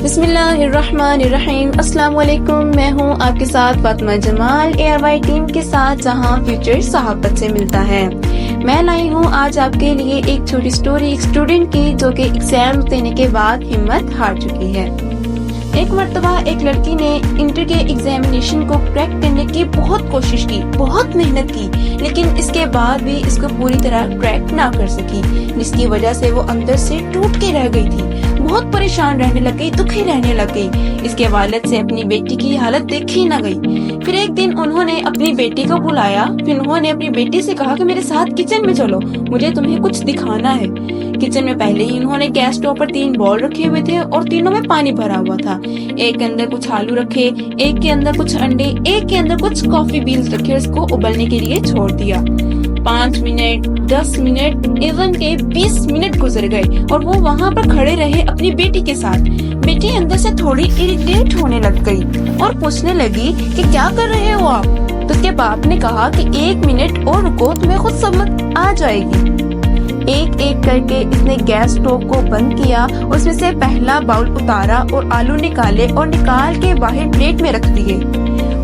بسم اللہ الرحمن الرحیم۔ السلام علیکم، میں ہوں آپ کے ساتھ فاطمہ جمال ARY ٹیم کے ساتھ، جہاں فیوچر صحافت سے ملتا ہے۔ میں لائی ہوں آج آپ کے لیے ایک چھوٹی سٹوری ایک اسٹوڈنٹ کی جو کہ ایگزام دینے کے بعد ہمت ہار چکی ہے۔ ایک مرتبہ ایک لڑکی نے انٹر کے ایگزامینیشن کو کریک کرنے کی بہت کوشش کی، بہت محنت کی، لیکن اس کے بعد بھی اس کو پوری طرح کریک نہ کر سکی، جس کی وجہ سے وہ اندر سے ٹوٹ کے رہ گئی تھی، بہت پریشان رہنے لگ گئی، دکھی رہنے لگ گئی۔ اس کے والد سے اپنی بیٹی کی حالت دیکھی نہ گئی۔ پھر ایک دن انہوں نے اپنی بیٹی کو بلایا، پھر انہوں نے اپنی بیٹی سے کہا کہ میرے ساتھ کچن میں چلو، مجھے تمہیں کچھ دکھانا ہے۔ کچن میں پہلے ہی انہوں نے گیس اسٹوو پر 3 بال رکھے ہوئے تھے اور تینوں میں پانی بھرا ہوا تھا۔ ایک کے اندر کچھ آلو رکھے، ایک کے اندر کچھ انڈے، ایک کے اندر کچھ کافی بینز رکھے، اس کو ابلنے کے لیے چھوڑ دیا۔ 5 منٹ، 10 منٹ، ایون کے 20 منٹ گزر گئے اور وہ وہاں پر کھڑے رہے اپنی بیٹی کے ساتھ۔ بیٹی اندر سے تھوڑی اریٹیٹ ہونے لگ گئی اور پوچھنے لگی کہ کیا کر رہے ہو آپ؟ تو اس کے باپ نے کہا کہ 1 منٹ اور رکو، تمہیں خود سمجھ آ جائے گی۔ ایک ایک کر کے اس نے گیس اسٹوو کو بند کیا اور اس میں سے پہلا باؤل اتارا اور آلو نکالے اور نکال کے باہر پلیٹ میں رکھ دیے،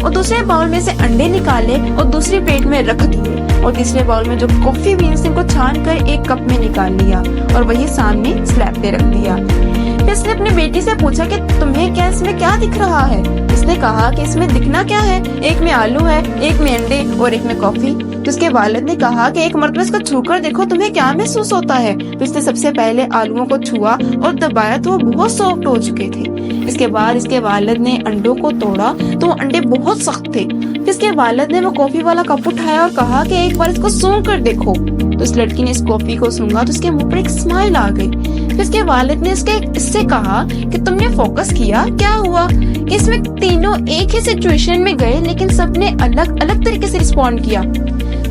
اور دوسرے باؤل میں سے انڈے نکالے اور دوسری پلیٹ میں رکھ دیے، اور تیسرے باؤل میں جو کافی بینز کو چھان کر ایک کپ میں نکال لیا اور وہی سامنے سلیب پہ رکھ دیا۔ پھر اس نے اپنی بیٹی سے پوچھا کہ تمہیں کیا اس میں کیا دکھ رہا ہے؟ اس نے کہا کہ اس میں دکھنا کیا ہے، ایک میں آلو ہے، ایک میں انڈے اور ایک میں کافی۔ تو اس کے والد نے کہا کہ ایک مرتبہ اس کو چھو کر دیکھو، تمہیں کیا محسوس ہوتا ہے۔ تو اس نے سب سے پہلے آلوؤں کو چھوا اور دبایا تو وہ بہت سافٹ ہو چکے تھے۔ اس کے بعد اس کے والد نے انڈوں کو توڑا تو وہ انڈے بہت سخت تھے۔ پھر اس کے والد نے وہ کافی والا کپ اٹھایا اور کہا کہ ایک بار اس کو سونگ کر دیکھو۔ تو اس لڑکی نے اس کافی کو سونگا تو اس کے منہ پر ایک اسمائل آ گئی۔ پھر اس کے والد نے اس سے کہا کہ تم نے فوکس کیا، کیا ہوا؟ کہ اس میں تینوں ایک ہی سچویشن میں گئے لیکن سب نے الگ الگ طریقے سے رسپونڈ کیا۔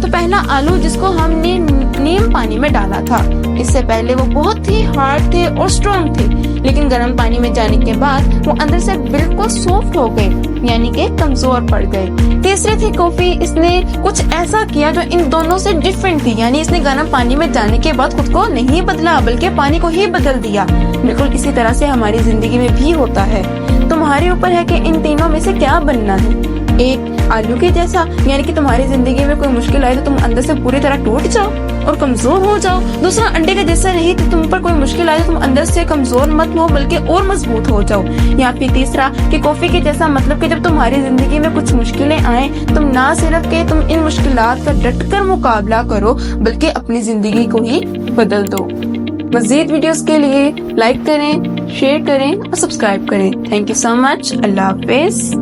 تو پہلا آلو جس کو ہم نے نیم پانی میں ڈالا تھا، اس سے پہلے وہ بہت ہی ہارڈ تھے اور اسٹرانگ تھے، لیکن گرم پانی میں جانے کے بعد وہ اندر سے بالکل سافٹ ہو گئے، یعنی کہ کمزور پڑ گئے۔ تیسرے تھی کافی، اس نے کچھ ایسا کیا جو ان دونوں سے ڈفرینٹ تھی، یعنی اس نے گرم پانی میں جانے کے بعد خود کو نہیں بدلا بلکہ پانی کو ہی بدل دیا۔ بالکل اسی طرح سے ہماری زندگی میں بھی ہوتا ہے۔ تمہارے اوپر ہے کہ ان تینوں میں سے کیا بننا ہے۔ ایک آلو کے جیسا، یعنی کہ تمہاری زندگی میں کوئی مشکل آئے تو تم اندر سے پوری طرح ٹوٹ جاؤ اور کمزور ہو جاؤ۔ دوسرا انڈے کا جیسا نہیں، تو تم پر کوئی مشکل آئے تو تم اندر سے کمزور مت ہو بلکہ اور مضبوط ہو جاؤ۔ یا پھر تیسرا کہ کافی کے جیسا، مطلب کہ جب تمہاری زندگی میں کچھ مشکلیں آئیں تم نہ صرف کہ تم ان مشکلات کا ڈٹ کر مقابلہ کرو بلکہ اپنی زندگی کو ہی بدل دو۔ مزید ویڈیوز کے لیے لائک کریں، شیئر کریں اور سبسکرائب کریں۔ تھینک یو سو مچ۔ اللہ حافظ۔